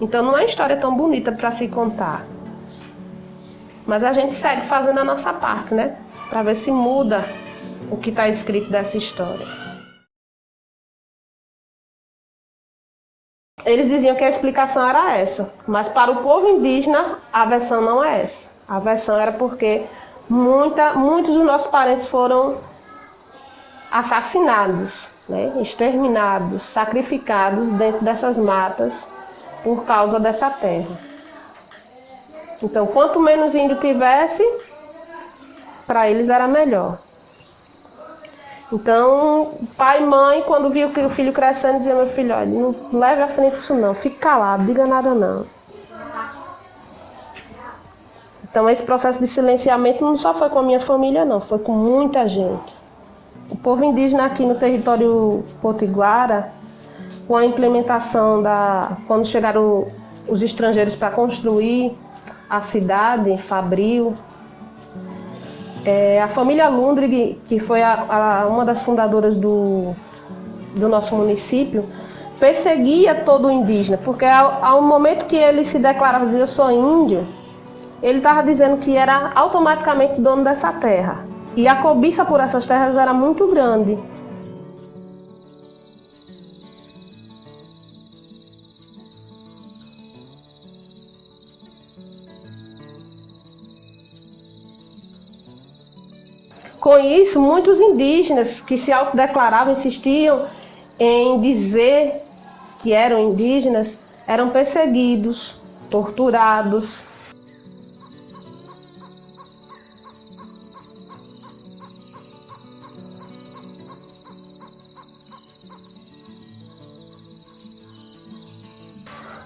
Então não é uma história tão bonita para se contar. Mas a gente segue fazendo a nossa parte, né? Para ver se muda o que está escrito dessa história. Eles diziam que a explicação era essa, mas para o povo indígena a versão não é essa. A versão era porque muitos dos nossos parentes foram assassinados, né? Exterminados, sacrificados dentro dessas matas por causa dessa terra. Então, quanto menos índio tivesse, para eles era melhor. Então, pai e mãe, quando viu que o filho crescendo, dizia: meu filho, olha, não leve à frente isso não, fique calado, diga nada não. Então, esse processo de silenciamento não só foi com a minha família, não, foi com muita gente. O povo indígena aqui no território potiguara, com a implementação quando chegaram os estrangeiros para construir a cidade, Fabril, a família Lundrig, que foi uma das fundadoras do nosso município, perseguia todo o indígena, porque ao momento que ele se declarava, dizia: eu sou índio, ele estava dizendo que era automaticamente dono dessa terra. E a cobiça por essas terras era muito grande. Com isso, muitos indígenas que se autodeclaravam, insistiam em dizer que eram indígenas, eram perseguidos, torturados.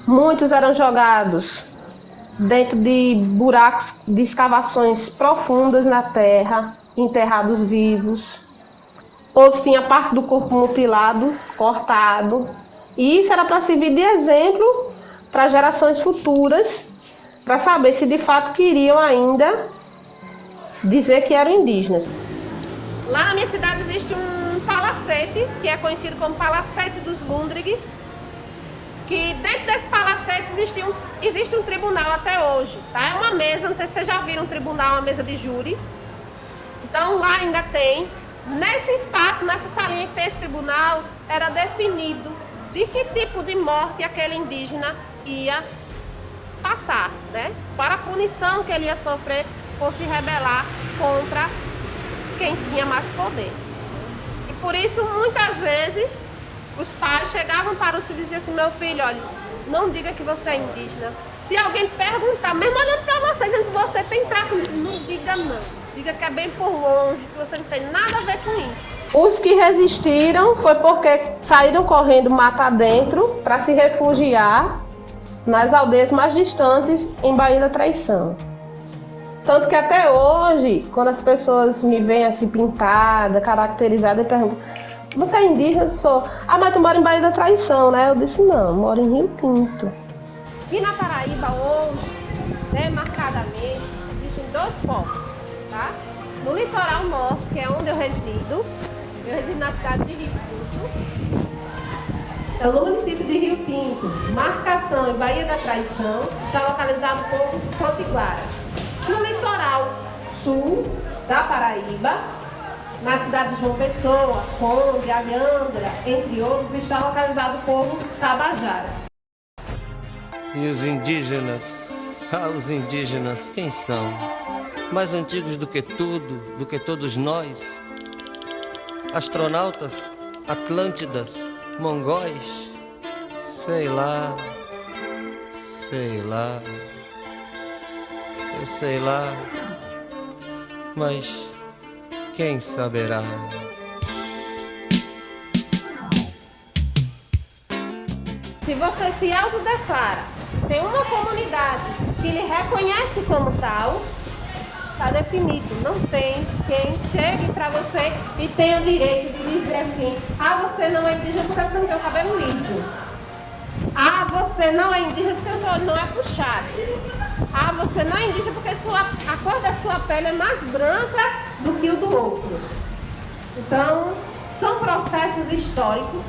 Muitos eram jogados dentro de buracos de escavações profundas na terra, enterrados vivos. Outros tinham parte do corpo mutilado, cortado. E isso era para servir de exemplo para gerações futuras, para saber se de fato queriam ainda dizer que eram indígenas. Lá na minha cidade existe um palacete, que é conhecido como Palacete dos Lundrigs, que dentro desse palacete existe um tribunal até hoje, tá? É uma mesa, não sei se vocês já viram um tribunal, uma mesa de júri. Então lá ainda tem, nesse espaço, nessa salinha que tem esse tribunal, era definido de que tipo de morte aquele indígena ia passar, né? Para a punição que ele ia sofrer por se rebelar contra quem tinha mais poder. E por isso, muitas vezes, os pais chegavam para os filhos e diziam assim: meu filho, olha, não diga que você é indígena. Se alguém perguntar, mesmo olhando para você, dizendo que você tem traço, não diga não. Diga que é bem por longe, que você não tem nada a ver com isso. Os que resistiram foi porque saíram correndo mata dentro para se refugiar nas aldeias mais distantes em Baía da Traição. Tanto que até hoje, quando as pessoas me veem assim pintada, caracterizada, e perguntam: você é indígena? Eu sou. Ah, mas tu mora em Baía da Traição, né? Eu disse: não, eu moro em Rio Tinto. Aqui na Paraíba hoje, né, marcadamente, existem dois povos, tá? No litoral norte, que é onde eu resido na cidade de Rio Tinto. Então, no município de Rio Tinto, marcação em Baía da Traição, está localizado o povo potiguara. No litoral sul da Paraíba, na cidade de João Pessoa, Conde, Alhandra, entre outros, está localizado o povo tabajara. E os indígenas? Ah, os indígenas, quem são? Mais antigos do que tudo, do que todos nós? Astronautas? Atlântidas? Mongóis? Sei lá, eu sei lá, mas quem saberá? Se você se autodeclara, tem uma comunidade que lhe reconhece como tal, está definido. Não tem quem chegue para você e tenha o direito de dizer assim: ah, você não é indígena porque você não tem o cabelo liso. Ah, você não é indígena porque o seu olho não é puxado. Ah, você não é indígena porque a cor da sua pele é mais branca do que o do outro. Então, são processos históricos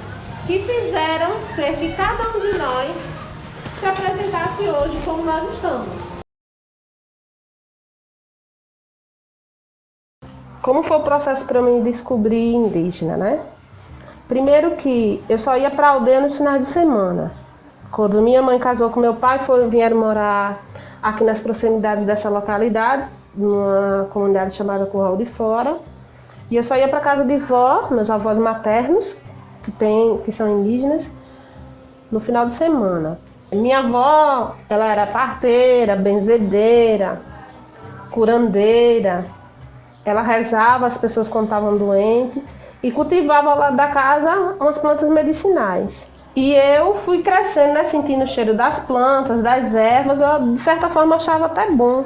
que fizeram ser que cada um de nós se apresentasse hoje como nós estamos. Como foi o processo para mim descobrir indígena, né? Primeiro que eu só ia para a aldeia nos finais de semana. Quando minha mãe casou com meu pai, vieram morar aqui nas proximidades dessa localidade, numa comunidade chamada Curral de Fora. E eu só ia para casa de vó, meus avós maternos, que são indígenas, no final de semana. Minha avó, ela era parteira, benzedeira, curandeira. Ela rezava as pessoas quando estavam doentes e cultivava ao lado da casa umas plantas medicinais. E eu fui crescendo, né, sentindo o cheiro das plantas, das ervas, eu de certa forma achava até bom.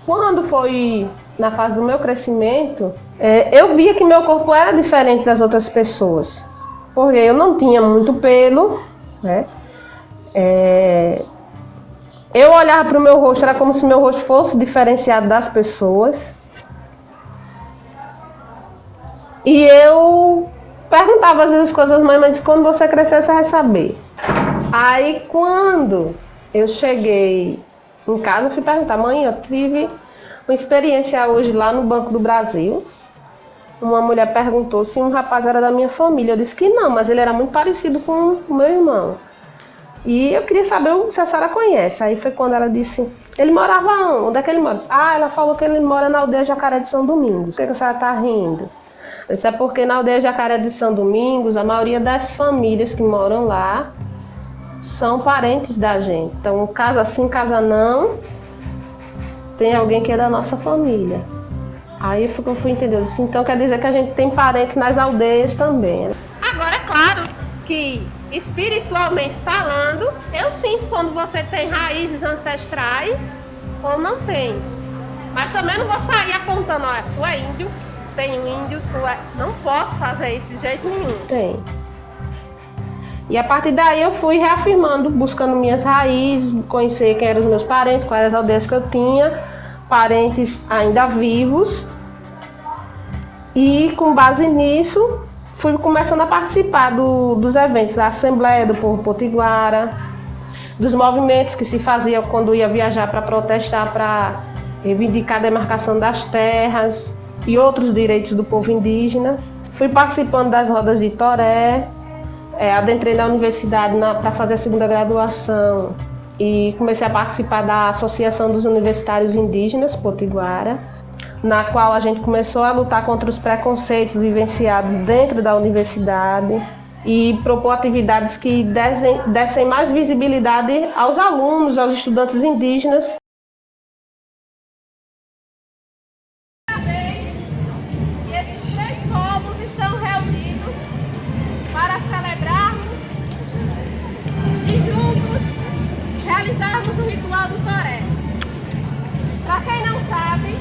Quando foi na fase do meu crescimento, eu via que meu corpo era diferente das outras pessoas, porque eu não tinha muito pelo, né? Eu olhava para o meu rosto, era como se meu rosto fosse diferenciado das pessoas. E eu perguntava às vezes coisas, mãe, mas quando você crescer você vai saber. Aí quando eu cheguei em casa, eu fui perguntar, mãe, eu tive uma experiência hoje lá no Banco do Brasil. Uma mulher perguntou se um rapaz era da minha família. Eu disse que não, mas ele era muito parecido com o meu irmão. E eu queria saber se a senhora conhece. Aí foi quando ela disse, ele morava onde? Onde é que ele mora? Ela falou que ele mora na aldeia Jacaré de São Domingos. Por que a senhora está rindo? Isso é porque na aldeia Jacaré de São Domingos, a maioria das famílias que moram lá são parentes da gente. Então, casa sim, casa não, tem alguém que é da nossa família. Aí eu fui entendendo. Então quer dizer que a gente tem parentes nas aldeias também. Agora, é claro que, espiritualmente falando, eu sinto quando você tem raízes ancestrais ou não tem. Mas também não vou sair apontando, olha, tu é índio, tem um índio, tu é... Não posso fazer isso de jeito nenhum. Tem. E a partir daí eu fui reafirmando, buscando minhas raízes, conhecer quem eram os meus parentes, quais as aldeias que eu tinha, parentes ainda vivos. E com base nisso, fui começando a participar dos eventos da Assembleia do Povo Potiguara, dos movimentos que se faziam quando ia viajar para protestar, para reivindicar a demarcação das terras e outros direitos do povo indígena. Fui participando das rodas de Toré, adentrei na universidade para fazer a segunda graduação e comecei a participar da Associação dos Universitários Indígenas Potiguara, na qual a gente começou a lutar contra os preconceitos vivenciados dentro da universidade e propor atividades que dessem mais visibilidade aos alunos, aos estudantes indígenas. E esses três povos estão reunidos para celebrarmos e juntos realizarmos o ritual do Toré. Para quem não sabe,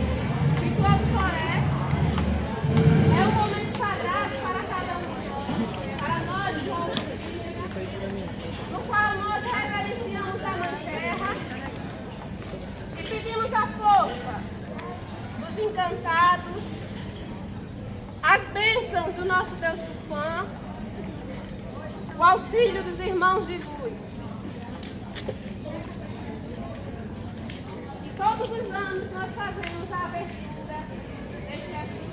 o ritual do Toré é um momento sagrado para cada um de nós, para nós juntos, no qual nós reverenciamos a Mãe Terra e pedimos a força dos encantados, as bênçãos do nosso Deus Tupã, o auxílio dos irmãos de luz. Todos os anos nós fazemos a abertura deste evento.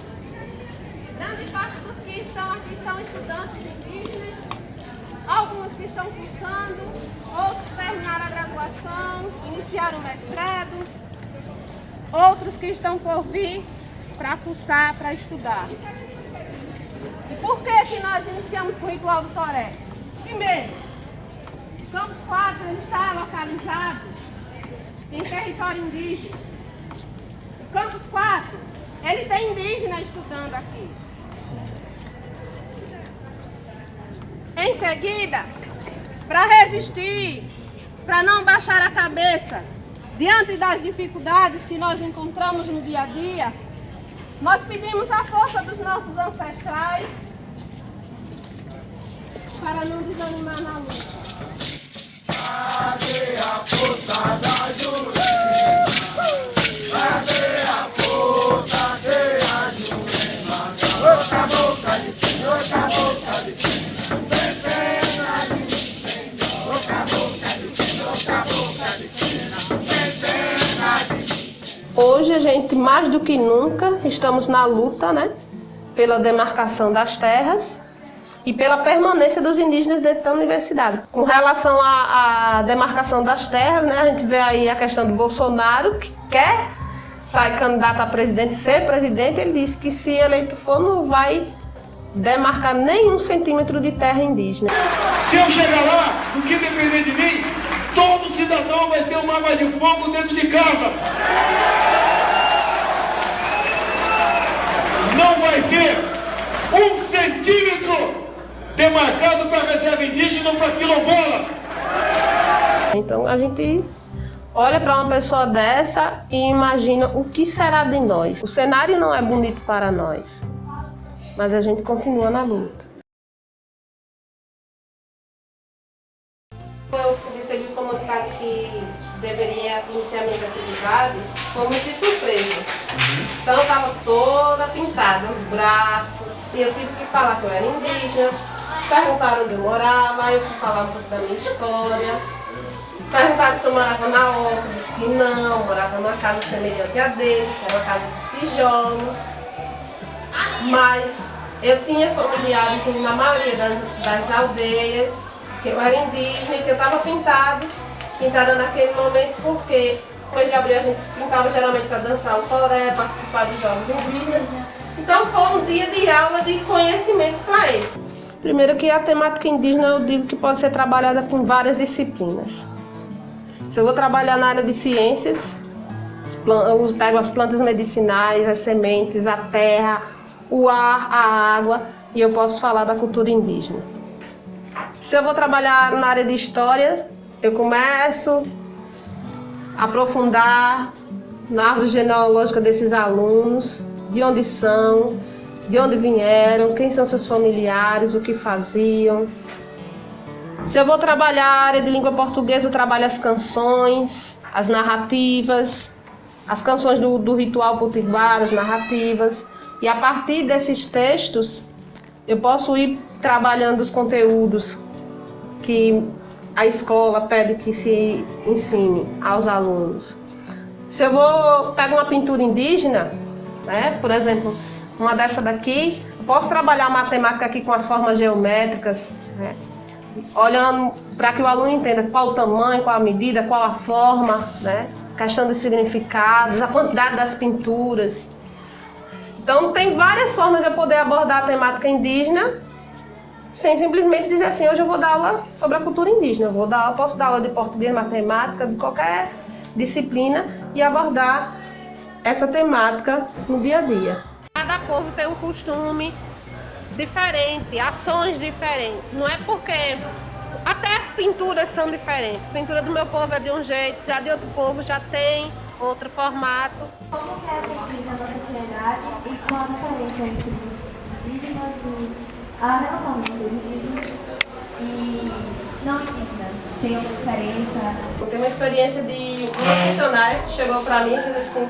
Grande parte dos que estão aqui são estudantes indígenas, alguns que estão cursando, outros terminaram a graduação, iniciaram o mestrado, outros que estão por vir para cursar, para estudar. E por que nós iniciamos o ritual do Toré? Primeiro, Campos 4 está localizado em território indígena. O Campus 4, ele tem indígena estudando aqui. Em seguida, para resistir, para não baixar a cabeça diante das dificuldades que nós encontramos no dia a dia, nós pedimos a força dos nossos ancestrais para não desanimar na luta. Cadê a força da Jurema? Cadê a força que a Jurema dá? Boca a boca de ti, boca a boca de ti. Vem pena de mim, vem. Boca a boca de ti, boca a hoje a gente, mais do que nunca, estamos na luta, né, pela demarcação das terras e pela permanência dos indígenas dentro da universidade. Com relação à demarcação das terras, né, a gente vê aí a questão do Bolsonaro, que quer sair candidato a presidente, ser presidente. Ele disse que se eleito for, não vai demarcar nenhum centímetro de terra indígena. Se eu chegar lá, no que depender de mim, todo cidadão vai ter uma arma de fogo dentro de casa. Não vai ter 1 centímetro demarcado para reserva indígena ou para quilombola. Então a gente olha para uma pessoa dessa e imagina o que será de nós. O cenário não é bonito para nós, mas a gente continua na luta. Eu recebi um comunicado que deveria iniciar minhas atividades, foi muito de surpresa. Então eu estava toda pintada, os braços, e eu tive que falar que eu era indígena. Perguntaram onde eu morava, aí eu fui falar um pouco da minha história. Perguntaram se eu morava na Oca, disse que não, morava numa casa semelhante à deles, que era uma casa de tijolos. Mas eu tinha familiares na maioria das aldeias, que eu era indígena e que eu estava pintada naquele momento, porque no mês de abril a gente se pintava geralmente para dançar o toré, participar dos jogos indígenas. Então foi um dia de aula de conhecimentos para ele. Primeiro que a temática indígena eu digo que pode ser trabalhada com várias disciplinas. Se eu vou trabalhar na área de ciências, eu pego as plantas medicinais, as sementes, a terra, o ar, a água, e eu posso falar da cultura indígena. Se eu vou trabalhar na área de história, eu começo a aprofundar na árvore genealógica desses alunos, de onde são, de onde vieram, quem são seus familiares, o que faziam. Se eu vou trabalhar a área de língua portuguesa, eu trabalho as canções, as narrativas, as canções do ritual potiguar, as narrativas. E a partir desses textos, eu posso ir trabalhando os conteúdos que a escola pede que se ensine aos alunos. Se eu pego uma pintura indígena, né, por exemplo, uma dessa daqui, eu posso trabalhar a matemática aqui com as formas geométricas, né, olhando para que o aluno entenda qual o tamanho, qual a medida, qual a forma, né, questão dos significados, a quantidade das pinturas. Então tem várias formas de eu poder abordar a temática indígena sem simplesmente dizer assim, hoje eu vou dar aula sobre a cultura indígena. Posso dar aula de português, matemática, de qualquer disciplina e abordar essa temática no dia a dia. Cada povo tem um costume diferente, ações diferentes. Não é porque até as pinturas são diferentes. A pintura do meu povo é de um jeito, já de outro povo já tem outro formato. Como que é essa crise na sociedade e qual a diferença entre os indígenas e a relação dos indígenas e não indígenas? Tem uma diferença? Eu tenho uma experiência de uma funcionária que chegou para mim e fez assim: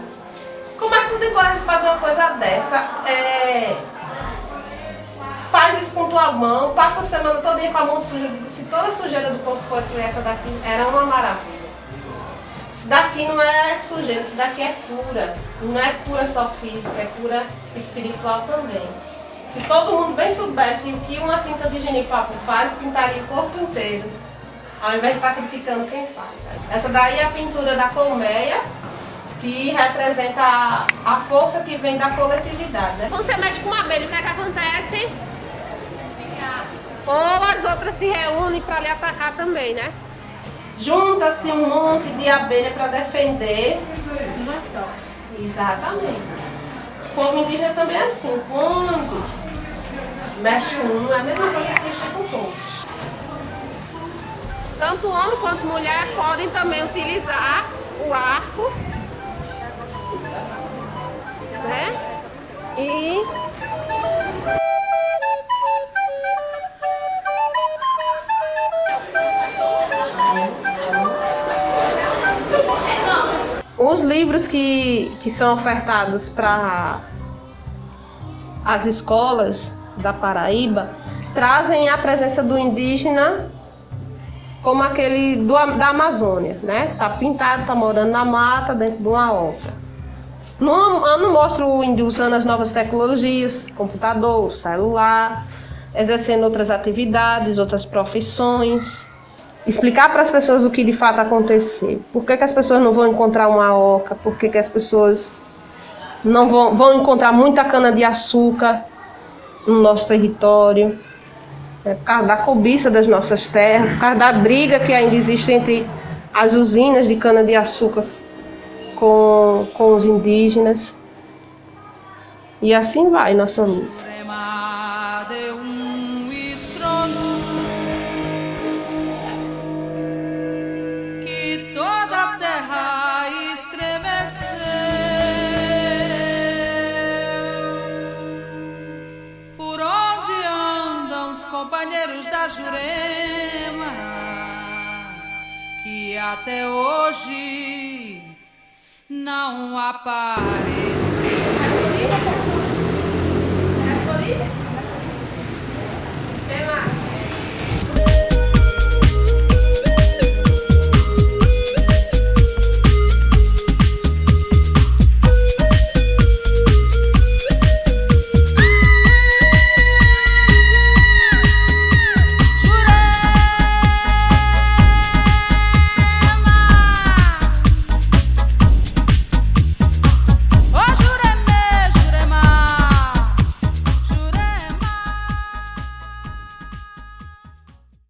como é que tu tem coragem de fazer uma coisa dessa? Faz isso com tua mão, passa a semana toda com a mão suja. Se toda a sujeira do corpo fosse essa daqui, era uma maravilha. Isso daqui não é sujeira, isso daqui é cura. Não é cura só física, é cura espiritual também. Se todo mundo bem soubesse o que uma tinta de genipapo faz, pintaria o corpo inteiro, ao invés de estar criticando quem faz. Essa daí é a pintura da colmeia, que representa a força que vem da coletividade, né? Quando você mexe com uma abelha, o que é que acontece? Ou as outras se reúnem para lhe atacar também, né? Junta-se um monte de abelha para defender uma só. Exatamente. O povo indígena também é assim. Quando mexe com um, é a mesma coisa que mexer com todos. Tanto homem quanto mulher podem também utilizar o arco, né? E os livros que são ofertados para as escolas da Paraíba trazem a presença do indígena como aquele da Amazônia, né? Tá pintado, tá morando na mata, dentro de uma obra. Não mostra o índio usando as novas tecnologias, computador, celular, exercendo outras atividades, outras profissões. Explicar para as pessoas o que de fato aconteceu. Por que as pessoas não vão encontrar uma oca? Por que as pessoas não vão encontrar muita cana-de-açúcar no nosso território? Por causa da cobiça das nossas terras, por causa da briga que ainda existe entre as usinas de cana-de-açúcar com os indígenas. E assim vai nossa luta. Que toda a terra estremeceu. Por onde andam os companheiros da Jurema, que até hoje não apareceu. Respondi? Tem mais.